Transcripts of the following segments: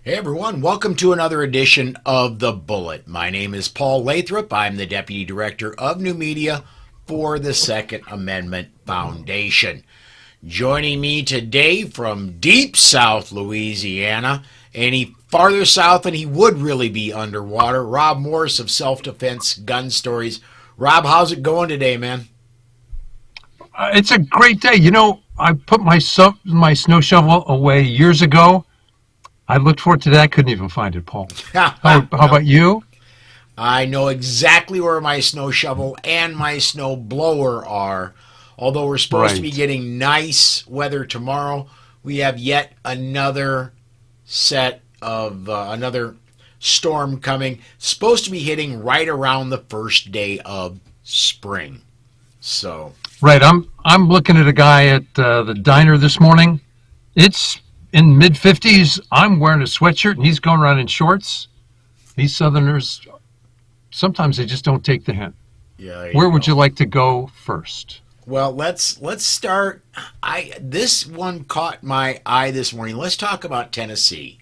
Hey everyone, welcome to another edition of The Bullet. My name is Paul Lathrop. I'm the Deputy Director of New Media for the Second Amendment Foundation. Joining me today from deep South Louisiana, any farther south than he would really be underwater, Rob Morse of Self Defense Gun Stories. Rob, how's it going today, man? It's a great day. I put my snow shovel away years ago. I looked for it today. I couldn't even find it, Paul. How about you? I know exactly where my snow shovel and my snow blower are. Although we're supposed to be Right. getting nice weather tomorrow, we have yet another set of another storm coming. Supposed to be hitting right around the first day of spring. So, Right. I'm looking at a guy at the diner this morning. It's in mid 50s. I'm wearing a sweatshirt and he's going around in shorts. These Southerners, sometimes they just don't take the hint. yeah, there Where you would go. you like to go first? Well, let's start. This one caught my eye this morning. Let's talk about Tennessee.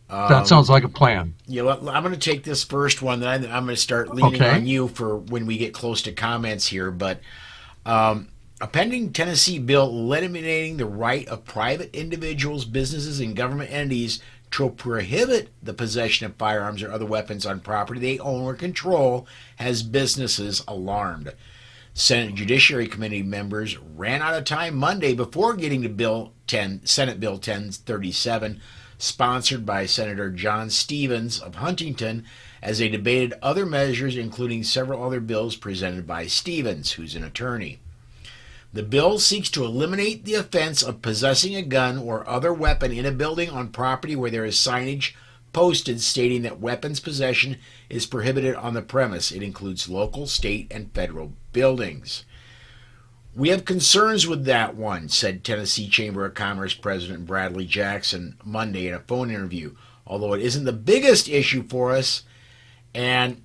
That sounds like a plan. I'm going to take this first one. Then I'm going to start leaning Okay. on you for when we get close to comments here. But a pending Tennessee bill eliminating the right of private individuals, businesses, and government entities to prohibit the possession of firearms or other weapons on property they own or control has businesses alarmed. Senate Judiciary Committee members ran out of time Monday before getting to Senate Bill 1037, sponsored by Senator John Stevens of Huntington, as they debated other measures, including several other bills presented by Stevens, who's an attorney. The bill seeks to eliminate the offense of possessing a gun or other weapon in a building on property where there is signage posted stating that weapons possession is prohibited on the premise. It includes local, state, and federal buildings. We have concerns with that one, said Tennessee Chamber of Commerce President Bradley Jackson Monday in a phone interview. Although it isn't the biggest issue for us, and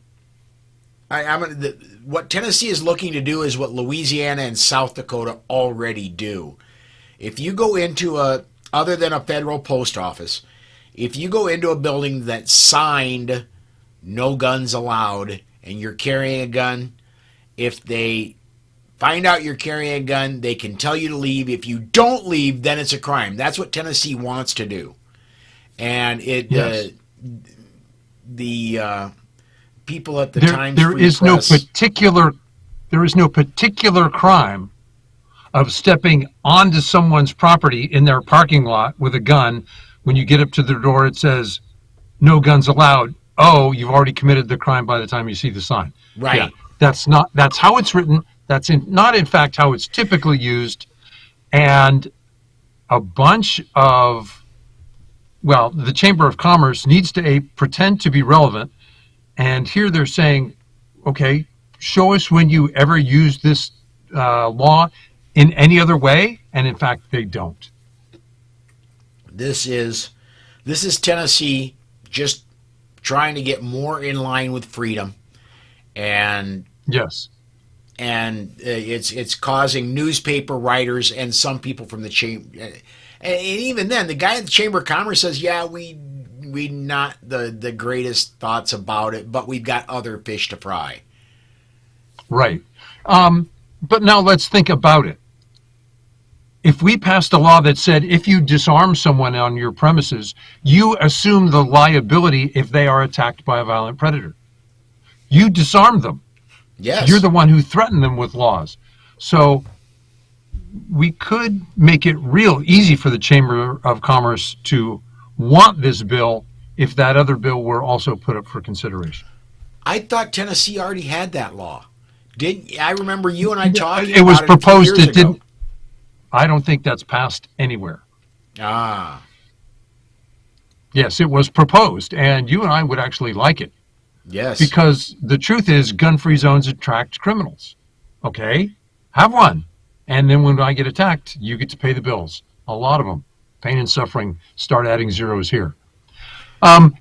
what Tennessee is looking to do is what Louisiana and South Dakota already do. If you go into other than a federal post office, if you go into a building that's signed no guns allowed and you're carrying a gun, if they find out you're carrying a gun, they can tell you to leave. If you don't leave, then it's a crime. That's what Tennessee wants to do. And Yes. the people at the There, Times there Free is no Press. particular there is no particular crime of stepping onto someone's property in their parking lot with a gun. When you get up to the door, it says, no guns allowed. Oh, you've already committed the crime by the time you see the sign. Right. Yeah, that's how it's written. That's not in fact how it's typically used. And a bunch of, well, the Chamber of Commerce needs to pretend to be relevant. And here they're saying, okay, show us when you ever used this law in any other way. And in fact, they don't. This is Tennessee just trying to get more in line with freedom, and Yes. it's causing newspaper writers and some people from the chamber, and even then, the guy at the Chamber of Commerce says, "Yeah, we not the greatest thoughts about it, but we've got other fish to fry." Right. But now let's think about it. If we passed a law that said if you disarm someone on your premises, you assume the liability if they are attacked by a violent predator. You disarm them. Yes, You're the one who threatened them with laws. So we could make it real easy for the Chamber of Commerce to want this bill if that other bill were also put up for consideration. I thought Tennessee already had that law. Did I remember you and I talking It was about it a few proposed. years It ago? didn't. I don't think that's passed anywhere. Ah, Yes, it was proposed, and you and I would actually like it yes. because the truth is gun-free zones attract criminals. Okay, have one. And then when I get attacked, you get to pay the bills. A lot of them. Pain and suffering, start adding zeros here.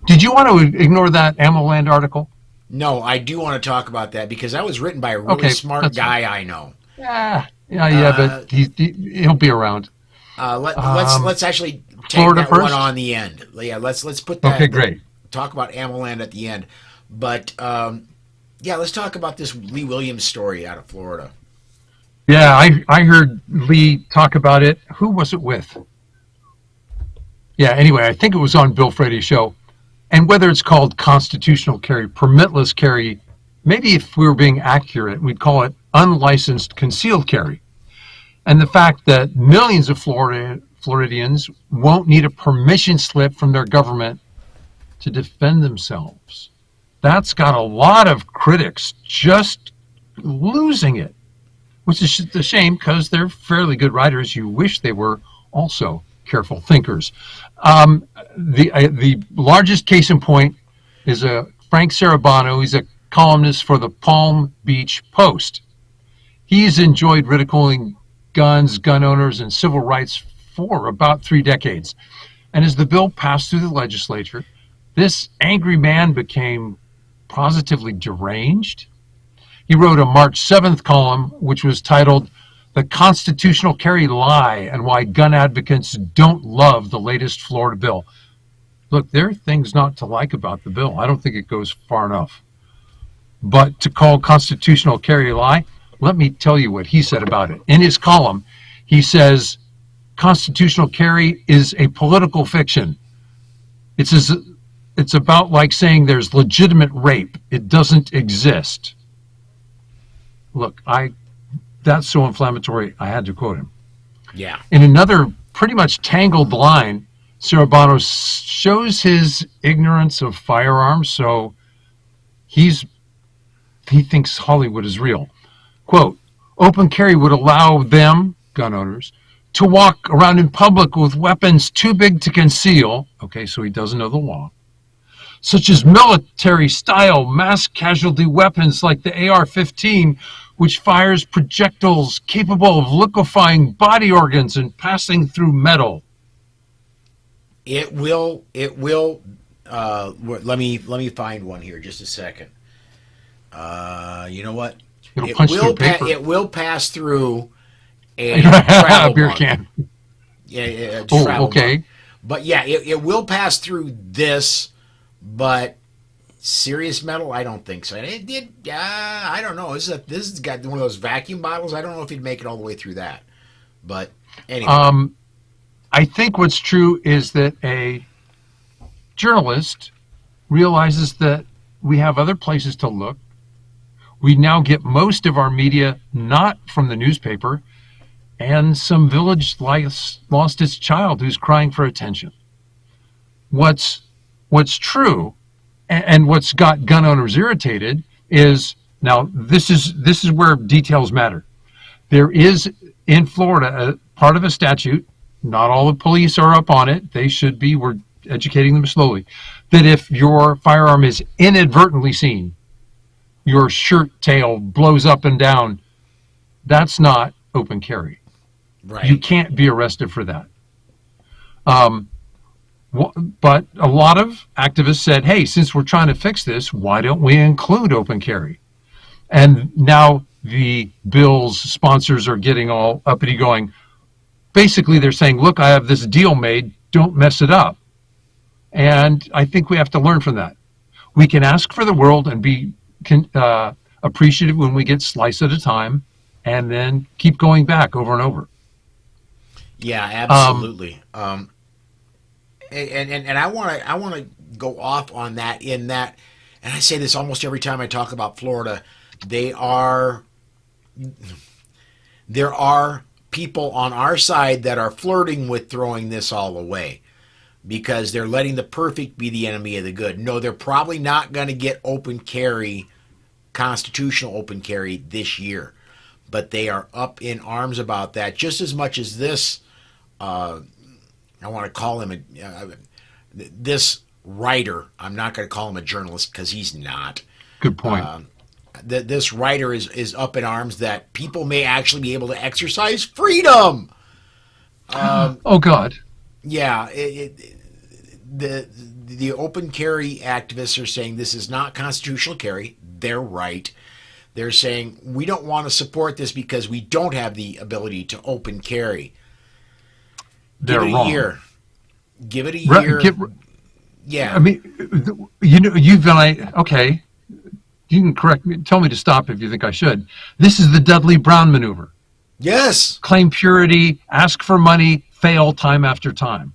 Did you want to ignore that AmmoLand article? No, I do want to talk about that because that was written by a really Okay, smart that's guy I know. Yeah, but he'll be around. Let's Um, actually tag Florida that one first? on the end. Yeah, let's put Okay, that. great. Talk about Amaland at the end, but yeah, let's talk about this Lee Williams story out of Florida. Yeah, I heard Lee talk about it. Who was it with? Yeah, anyway, I think it was on Bill Fraday's show. And whether it's called constitutional carry, permitless carry, maybe if we were being accurate, we'd call it unlicensed concealed carry. And the fact that millions of Floridians won't need a permission slip from their government to defend themselves. That's got a lot of critics just losing it, which is a shame because they're fairly good writers. You wish they were also careful thinkers. The largest case in point is Frank Sarabano. He's a columnist for the Palm Beach Post. He's enjoyed ridiculing guns, gun owners, and civil rights for about 3 decades. And as the bill passed through the legislature, this angry man became positively deranged. He wrote a March 7th column, which was titled "The Constitutional Carry Lie and Why Gun Advocates Don't Love the Latest Florida Bill." Look, there are things not to like about the bill. I don't think it goes far enough. But to call constitutional carry a lie, let me tell you what he said about it. In his column, he says, constitutional carry is a political fiction. It's about like saying there's legitimate rape. It doesn't exist. Look, that's so inflammatory, I had to quote him. Yeah. In another pretty much tangled line, Sarabano shows his ignorance of firearms, so he thinks Hollywood is real. Quote, open carry would allow them, gun owners, to walk around in public with weapons too big to conceal, okay, so he doesn't know the law, such as military-style mass casualty weapons like the AR-15, which fires projectiles capable of liquefying body organs and passing through metal. It will. Let me find one here. Just a second. You know what? It'll punch through paper. It will pass through a travel beer mug. can. Yeah, okay. Mug. But yeah, it will pass through this, but serious metal, I don't think so. It did. I don't know. This has got one of those vacuum bottles. I don't know if he'd make it all the way through that. But anyway. I think what's true is that a journalist realizes that we have other places to look. We now get most of our media not from the newspaper, and some village lost its child who's crying for attention. What's true, and what's got gun owners irritated is, now this is where details matter. There is in Florida a part of a statute. Not all the police are up on it. They should be. We're educating them slowly. That if your firearm is inadvertently seen, your shirt tail blows up and down, that's not open carry. Right. You can't be arrested for that. But a lot of activists said, hey, since we're trying to fix this, why don't we include open carry? And now the bill's sponsors are getting all uppity going, basically they're saying, look, I have this deal made, don't mess it up. And I think we have to learn from that. We can ask for the world and be appreciative when we get slice at a time, and then keep going back over and over. Yeah, absolutely. And I want to go off on that, in that, and I say this almost every time I talk about Florida, there are people on our side that are flirting with throwing this all away because they're letting the perfect be the enemy of the good. No, they're probably not going to get open carry, constitutional open carry this year, but they are up in arms about that just as much as this. I want to call him this writer. I'm not going to call him a journalist because he's not. Good point. This writer is up in arms that people may actually be able to exercise freedom. Oh God. Yeah, the open carry activists are saying this is not constitutional carry. They're right. They're saying we don't want to support this because we don't have the ability to open carry. They're Give it wrong. a year. Give it a year. Yeah. I mean, you know, you've been like, okay, you can correct me, tell me to stop if you think I should. This is the Dudley Brown maneuver. Yes. Claim purity, ask for money, fail time after time.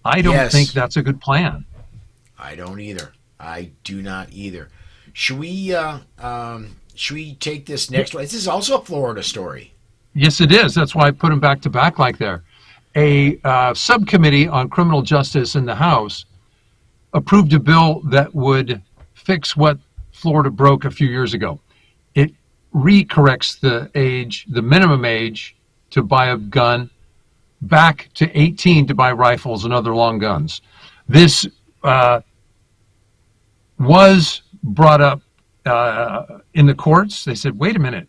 I don't think that's a good plan. I don't either. I do not either. Should we take this next one? This is also a Florida story. Yes, it is. That's why I put them back to back like there. A subcommittee on criminal justice in the House approved a bill that would fix what Florida broke a few years ago. It recorrects the minimum age to buy a gun back to 18 to buy rifles and other long guns. This was brought up in the courts. They said, wait a minute,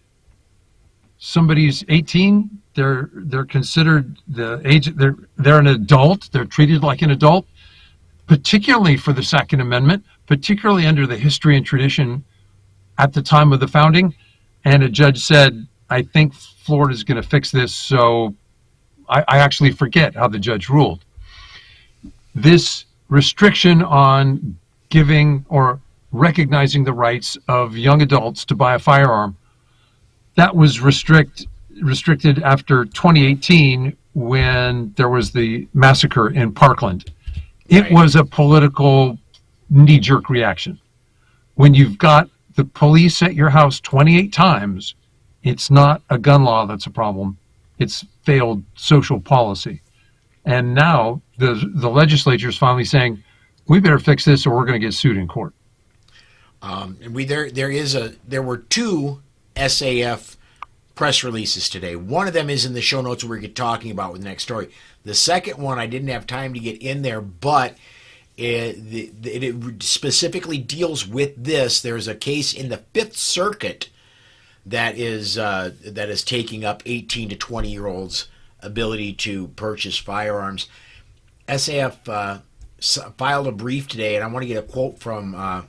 somebody's 18, they're considered the age, they're an adult, they're treated like an adult, particularly for the Second Amendment, particularly under the history and tradition at the time of the founding. And a judge said, I think Florida's going to fix this. So I actually forget how the judge ruled. This restriction on giving or recognizing the rights of young adults to buy a firearm, that was restricted after 2018 when there was the massacre in Parkland. It was a political knee-jerk reaction. When you've got the police at your house 28 times, it's not a gun law that's a problem. It's failed social policy. And now the legislature is finally saying, we better fix this or we're going to get sued in court. And there were two SAF press releases today. One of them is in the show notes we're talking about with the next story. The second one, I didn't have time to get in there, but it specifically deals with this. There's a case in the Fifth Circuit that is taking up 18 to 20-year-olds' ability to purchase firearms. SAF filed a brief today, and I want to get a quote from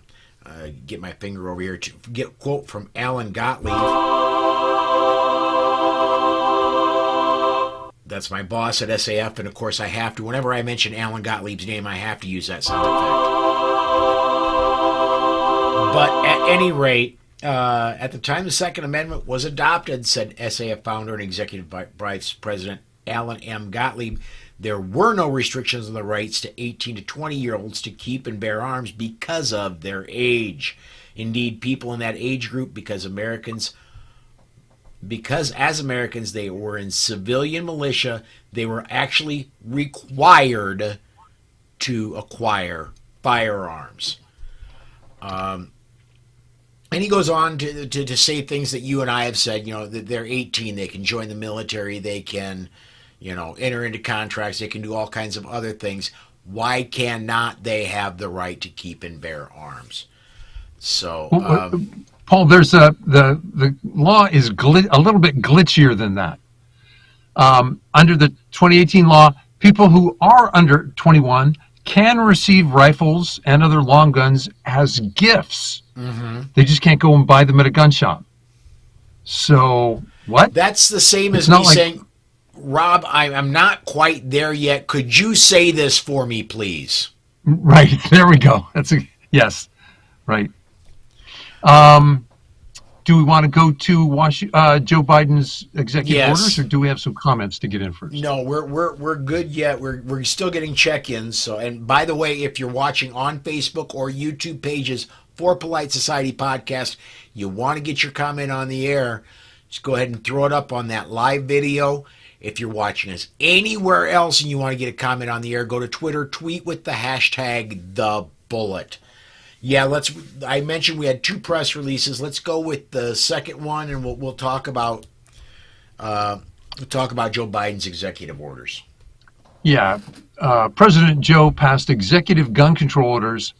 get my finger over here to get a quote from Alan Gottlieb. That's my boss at SAF, and of course I have to, whenever I mention Alan Gottlieb's name, I have to use that sound effect. But at any rate, at the time the Second Amendment was adopted, said SAF founder and executive vice president Alan M. Gottlieb, there were no restrictions on the rights to 18 to 20-year-olds to keep and bear arms because of their age. Indeed, people in that age group, because as Americans they were in civilian militia, they were actually required to acquire firearms. And he goes on to say things that you and I have said, that they're 18, they can join the military, they can, enter into contracts, they can do all kinds of other things. Why cannot they have the right to keep and bear arms? So, Paul, there's the law is a little bit glitchier than that. Under the 2018 law, people who are under 21 can receive rifles and other long guns as gifts. Mm-hmm. They just can't go and buy them at a gun shop. So what? That's the same as me saying, Rob, I'm not quite there yet. Could you say this for me, please? Right. There we go. Yes. Right. Do we want to go to Joe Biden's executive orders, or do we have some comments to get in first? No, we're good yet. We're still getting check-ins. So, and by the way, if you're watching on Facebook or YouTube pages for Polite Society Podcast, you want to get your comment on the air, just go ahead and throw it up on that live video. If you're watching us anywhere else and you want to get a comment on the air, go to Twitter, tweet with the hashtag #TheBullet. Yeah, I mentioned we had two press releases. Let's go with the second one, and we'll talk about Joe Biden's executive orders. Yeah, President Joe passed executive gun control orders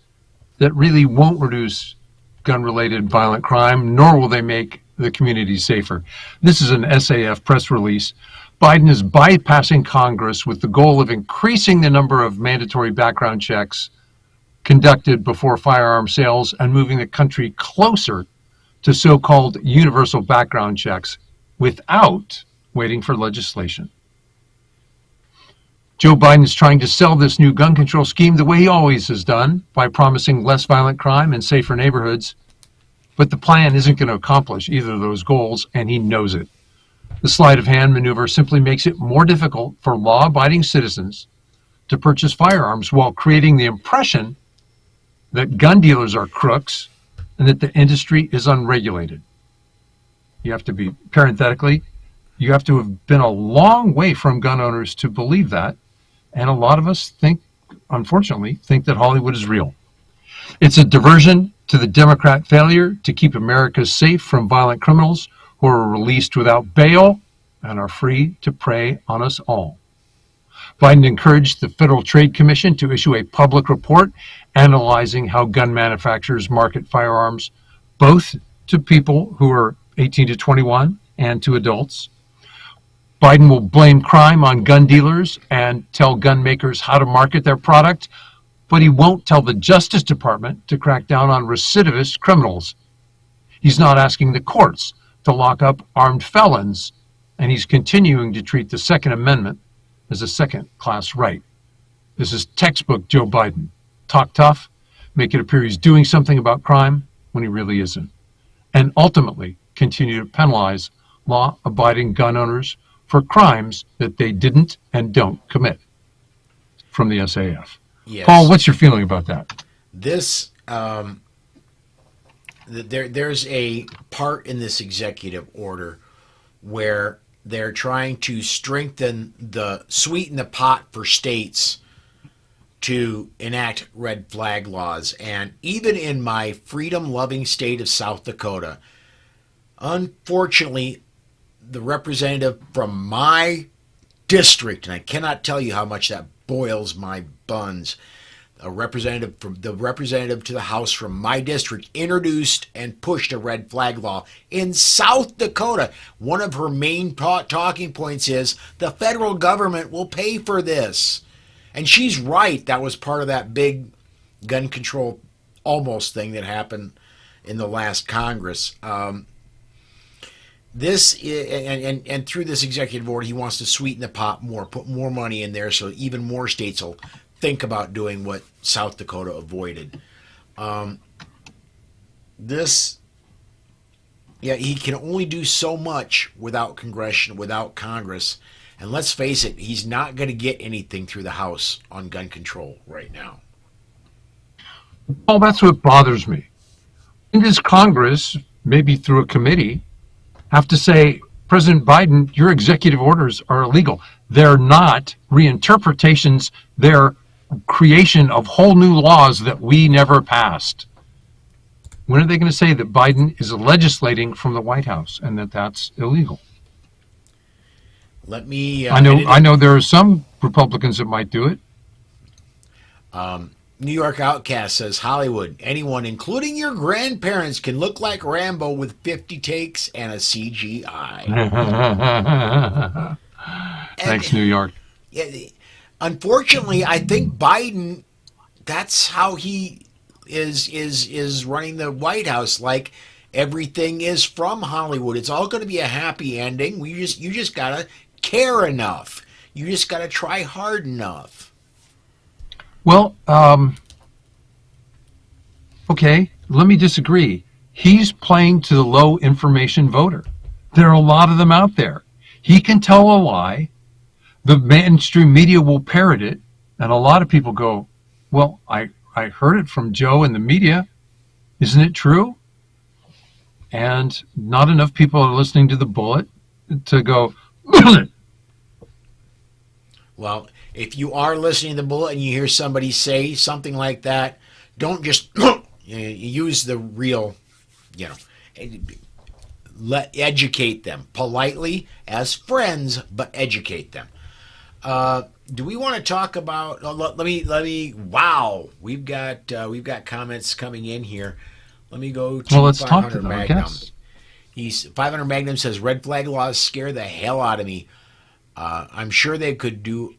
that really won't reduce gun-related violent crime, nor will they make the community safer. This is an SAF press release. Biden is bypassing Congress with the goal of increasing the number of mandatory background checks conducted before firearm sales and moving the country closer to so-called universal background checks without waiting for legislation. Joe Biden is trying to sell this new gun control scheme the way he always has done, by promising less violent crime and safer neighborhoods. But the plan isn't going to accomplish either of those goals, and he knows it. The sleight of hand maneuver simply makes it more difficult for law-abiding citizens to purchase firearms, while creating the impression that gun dealers are crooks and that the industry is unregulated. You have to be, parenthetically, you have to have been a long way from gun owners to believe that. And a lot of us unfortunately, think that Hollywood is real. It's a diversion to the Democrat failure to keep America safe from violent criminals who are released without bail and are free to prey on us all. Biden encouraged the Federal Trade Commission to issue a public report analyzing how gun manufacturers market firearms, both to people who are 18 to 21 and to adults. Biden will blame crime on gun dealers and tell gun makers how to market their product, but he won't tell the Justice Department to crack down on recidivist criminals. He's not asking the courts to lock up armed felons, and he's continuing to treat the Second Amendment as a second-class right. This is textbook Joe Biden. Talk tough, make it appear he's doing something about crime when he really isn't, and ultimately continue to penalize law-abiding gun owners for crimes that they didn't and don't commit. From the SAF. Yes. Paul, what's your feeling about that? There's a part in this executive order where they're trying to sweeten the pot for states to enact red flag laws. And even in my freedom-loving state of South Dakota, unfortunately, the representative from my district, and I cannot tell you how much that boils my buns, the representative to the House from my district introduced and pushed a red flag law in South Dakota. One of her main talking points is the federal government will pay for this. And she's right. That was part of that big gun control almost thing that happened in the last Congress. And through this executive order, he wants to sweeten the pot more, put more money in there so even more states will think about doing what South Dakota avoided. He can only do so much without Congress. And let's face it, he's not going to get anything through the House on gun control right now. Well, that's what bothers me. And does Congress, maybe through a committee, have to say, President Biden, your executive orders are illegal? They're not reinterpretations. They're creation of whole new laws that we never passed. When are they going to say that Biden is legislating from the White House and that that's illegal? Let me. I know there are some Republicans that might do it. New York Outcast says, Hollywood, anyone, including your grandparents, can look like Rambo with 50 takes and a CGI. Thanks, New York. Unfortunately, I think Biden, that's how he is running the White House. Like, everything is from Hollywood. It's all going to be a happy ending. You just got to care enough. You just got to try hard enough. Well, okay, let me disagree. He's playing to the low information voter. There are a lot of them out there. He can tell a lie. The mainstream media will parrot it. And a lot of people go, well, I heard it from Joe in the media. Isn't it true? And not enough people are listening to the bullet to go, well, if you are listening to the bullet and you hear somebody say something like that, don't just use the real, educate them politely as friends, but educate them. Do we want to talk about? Let me. Wow, we've got comments coming in here. Let me go to let's 500 talk to them, Magnum. I guess. 500 Magnum says red flag laws scare the hell out of me. I'm sure they could do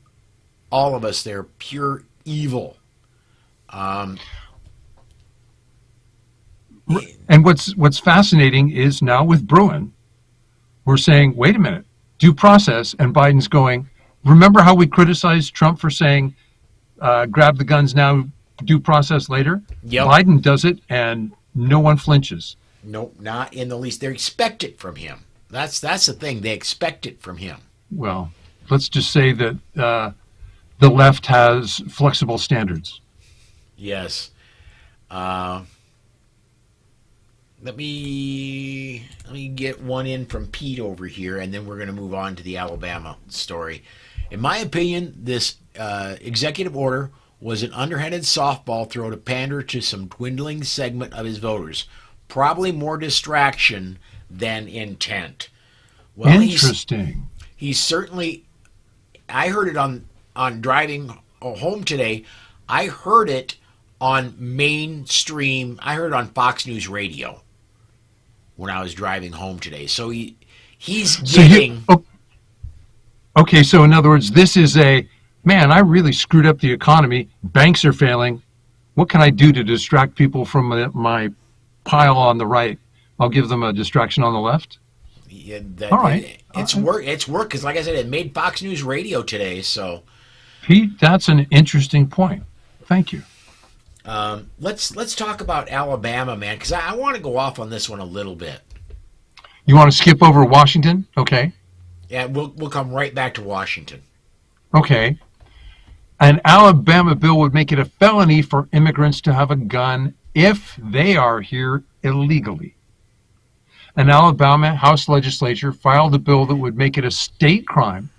all of us. They're pure evil. And what's fascinating is now with Bruin, we're saying, wait a minute, due process, and Biden's going, Remember how we criticized Trump for saying, grab the guns now, due process later? Yep. Biden does it, and no one flinches. Nope, not in the least. They expect it from him. That's the thing. They expect it from him. Well, let's just say that the left has flexible standards. Yes. Let me get one in from Pete over here, and then we're going to move on to the Alabama story. In my opinion, this executive order was an underhanded softball throw to pander to some dwindling segment of his voters. Probably more distraction than intent. Well, interesting. He's certainly. I heard it on driving home today. I heard it on mainstream. I heard it on Fox News Radio when I was driving home today. So he's getting. Okay, so in other words, this is man, I really screwed up the economy. Banks are failing. What can I do to distract people from my pile on the right? I'll give them a distraction on the left. Yeah, all right. It's work. It's work because, like I said, it made Fox News Radio today. So, Pete, that's an interesting point. Thank you. Let's talk about Alabama, man, because I want to go off on this one a little bit. You want to skip over Washington? Okay. Yeah, we'll come right back to Washington. Okay. An Alabama bill would make it a felony for immigrants to have a gun if they are here illegally. An Alabama House legislature filed a bill that would make it a state crime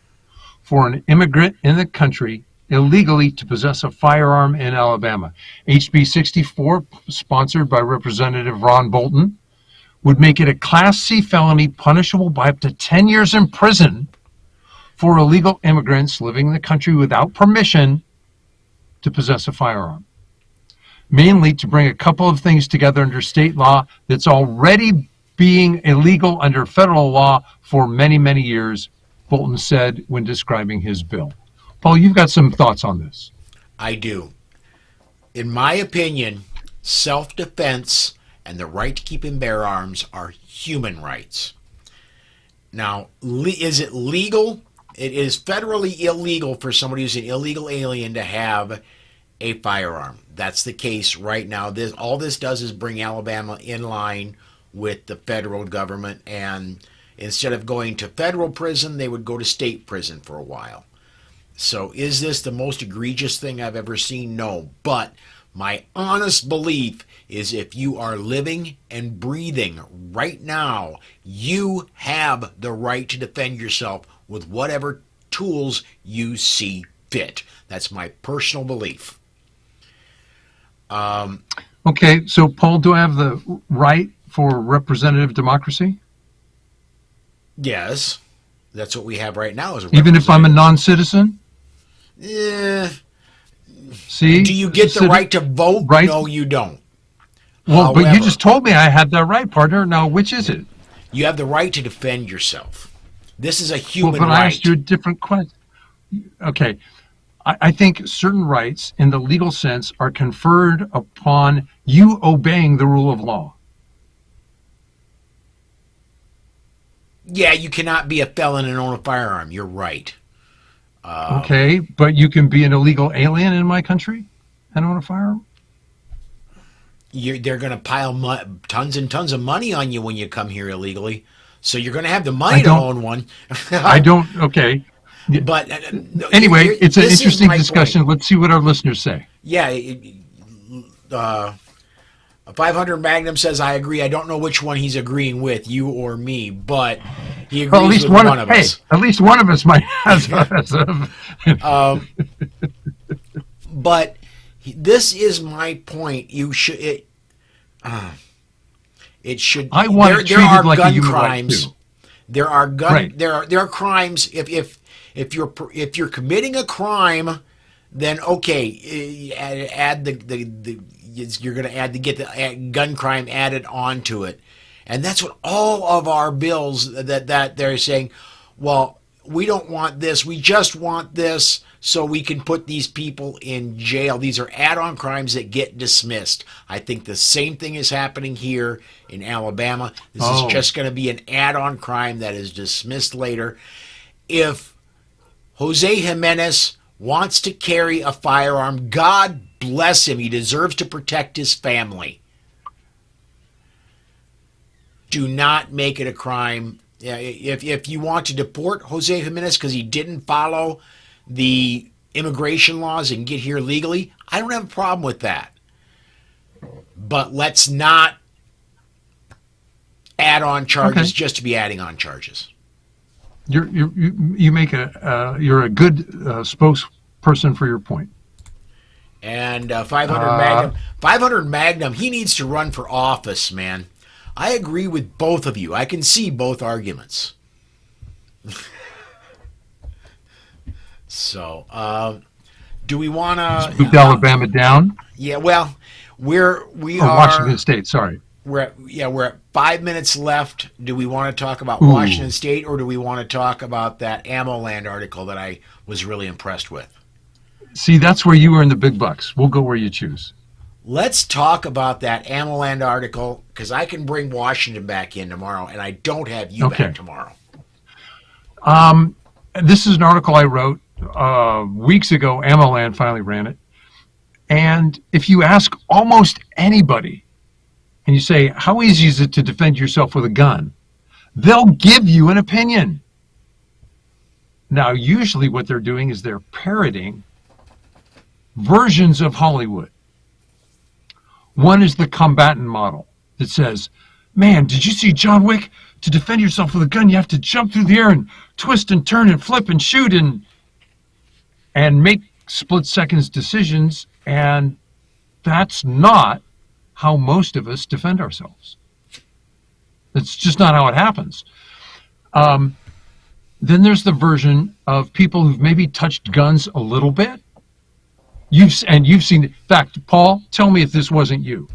for an immigrant in the country illegally to possess a firearm in Alabama. HB 64, sponsored by Representative Ron Bolton, would make it a Class C felony punishable by up to 10 years in prison for illegal immigrants living in the country without permission to possess a firearm. Mainly to bring a couple of things together under state law that's already being illegal under federal law for many, many years, Bolton said when describing his bill. Paul, you've got some thoughts on this. I do. In my opinion, self-defense and the right to keep and bear arms are human rights. Now, is it legal? It is federally illegal for somebody who's an illegal alien to have a firearm. That's the case right now. All this does is bring Alabama in line with the federal government, and instead of going to federal prison, they would go to state prison for a while. So is this the most egregious thing I've ever seen? No. But my honest belief is if you are living and breathing right now, you have the right to defend yourself with whatever tools you see fit. That's my personal belief. Okay, so Paul, do I have the right for representative democracy? Yes. That's what we have right now. Even if I'm a non-citizen? Yeah. See? Do you get the right to vote? Right? No, you don't. Well, However, but you just told me I had that right, partner. Now, which is it? You have the right to defend yourself. This is a human right. I asked you a different question. Okay. I think certain rights in the legal sense are conferred upon you obeying the rule of law. Yeah, you cannot be a felon and own a firearm. You're right. Okay, but you can be an illegal alien in my country and own a firearm? They're going to pile tons and tons of money on you when you come here illegally. So you're going to have the money to own one. I don't, okay. But anyway, it's an interesting discussion. Point. Let's see what our listeners say. Yeah. 500 Magnum says, I agree. I don't know which one he's agreeing with, you or me, but he agrees at least with one of us. At least one of us might have. But this is my point. You should. It should. I want to treat it like a human crimes. Right too. There are gun. Right. There are crimes. If you're committing a crime, then okay, add you're going to add to get the gun crime added onto it, and that's what all of our bills that they're saying. Well, we don't want this. We just want this so we can put these people in jail. These are add-on crimes that get dismissed. I think the same thing is happening here in Alabama. This is just going to be an add-on crime that is dismissed later. If Jose Jimenez wants to carry a firearm. God bless him. He deserves to protect his family. Do not make it a crime. If you want to deport Jose Jimenez because he didn't follow the immigration laws and get here legally, I don't have a problem with that. But let's not add on charges just to be adding on charges. You make you're a good spokesperson for your point. And 500 Magnum, he needs to run for office, man. I agree with both of you. I can see both arguments. So, do we want to move Alabama down? Yeah, well, we are Washington State. Sorry, we're at 5 minutes left. Do we want to talk about Washington State, or do we want to talk about that Ammo Land article that I was really impressed with? See, that's where you earn the big bucks. We'll go where you choose. Let's talk about that Ammo Land article, because I can bring Washington back in tomorrow, and I don't have you back tomorrow. This is an article I wrote weeks ago. Ammo Land finally ran it. And if you ask almost anybody, and you say, how easy is it to defend yourself with a gun? They'll give you an opinion. Now, usually what they're doing is they're parroting versions of Hollywood. One is the combatant model that says, man, did you see John Wick? To defend yourself with a gun, you have to jump through the air and twist and turn and flip and shoot and make split-seconds decisions. And that's not how most of us defend ourselves. It's just not how it happens. Then there's the version of people who've maybe touched guns a little bit. You've seen, in fact, Paul, tell me if this wasn't you.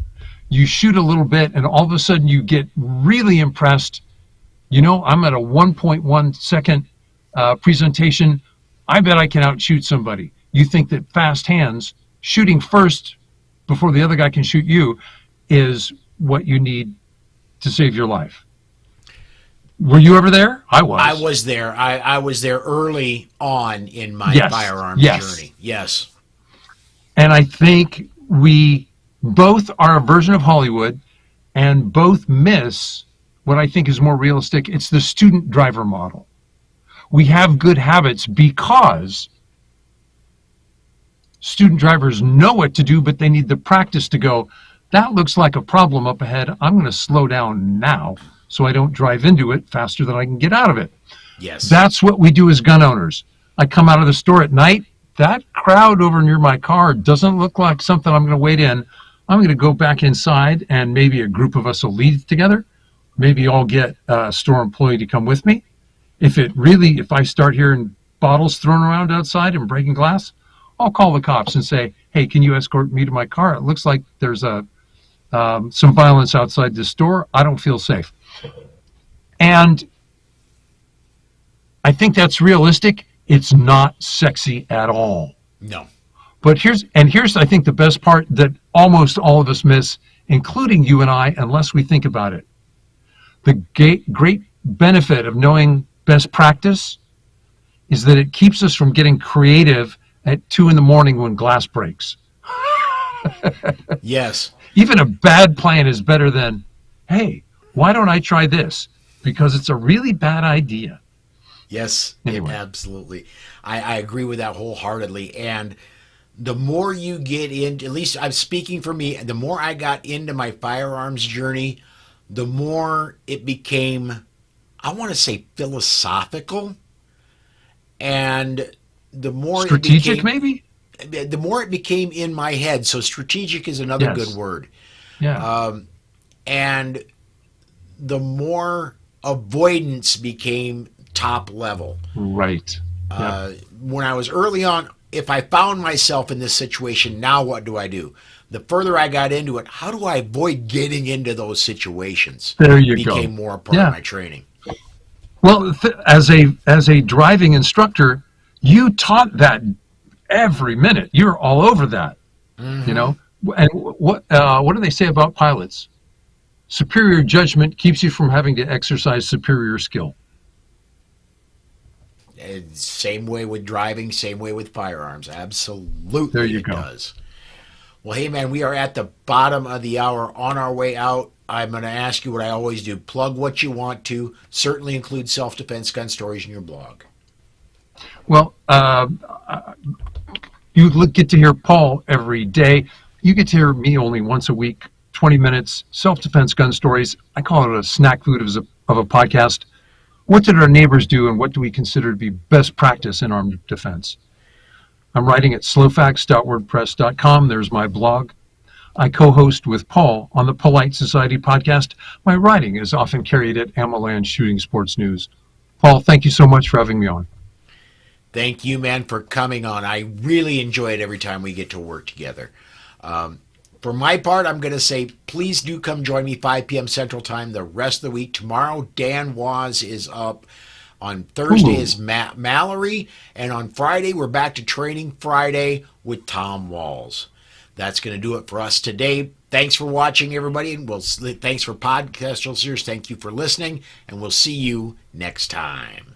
You shoot a little bit and all of a sudden you get really impressed. You know, I'm at a 1.1 second presentation. I bet I can outshoot somebody. You think that fast hands, shooting first before the other guy can shoot you, is what you need to save your life. Were you ever there? I was. I was there. I was there early on in my firearms journey. Yes. And I think we both are a version of Hollywood and both miss what I think is more realistic. It's the student driver model. We have good habits because student drivers know what to do, but they need the practice to go, that looks like a problem up ahead. I'm going to slow down now so I don't drive into it faster than I can get out of it. Yes. That's what we do as gun owners. I come out of the store at night. That crowd over near my car doesn't look like something I'm going to wait in. I'm going to go back inside and maybe a group of us will leave together. Maybe I'll get a store employee to come with me. If I start hearing bottles thrown around outside and breaking glass, I'll call the cops and say, hey, can you escort me to my car? It looks like there's some violence outside this store. I don't feel safe. And I think that's realistic. It's not sexy at all. No. But here's I think the best part that almost all of us miss, including you and I, unless we think about it. The great benefit of knowing best practice is that it keeps us from getting creative at 2 a.m. when glass breaks. Yes. Even a bad plan is better than, hey, why don't I try this? Because it's a really bad idea. Yes, anyway. Absolutely. I agree with that wholeheartedly. And the more you get into, at least I'm speaking for me, the more I got into my firearms journey, the more it became, I want to say, philosophical. And the more strategic, maybe? The more it became in my head. So strategic is another good word. Yeah. And the more avoidance became top level. Right. When I was early on, if I found myself in this situation, now what do I do? The further I got into it, how do I avoid getting into those situations? There you go. Became more a part of my training. Well, as a driving instructor, you taught that every minute. You're all over that. Mm-hmm. You know. And what do they say about pilots? Superior judgment keeps you from having to exercise superior skill. Same way with driving, same way with firearms. There Absolutely, you it go. does. Well, hey, man, we are at the bottom of the hour on our way out. I'm going to ask you what I always do: plug what you want to, certainly include self defense gun stories in your blog. Well, you get to hear Paul every day. You get to hear me only once a week, 20 minutes, self-defense gun stories. I call it a snack food of a podcast. What did our neighbors do, and what do we consider to be best practice in armed defense? I'm writing at slowfacts.wordpress.com. There's my blog. I co-host with Paul on the Polite Society podcast. My writing is often carried at Amaland Shooting Sports News. Paul, thank you so much for having me on. Thank you, man, for coming on. I really enjoy it every time we get to work together. For my part, I'm going to say please do come join me 5 p.m. Central Time the rest of the week. Tomorrow, Dan Waz is up. On Thursday Ooh. is Mallory. And on Friday, we're back to Training Friday with Tom Walls. That's going to do it for us today. Thanks for watching, everybody. And thanks for podcast listeners. Thank you for listening. And we'll see you next time.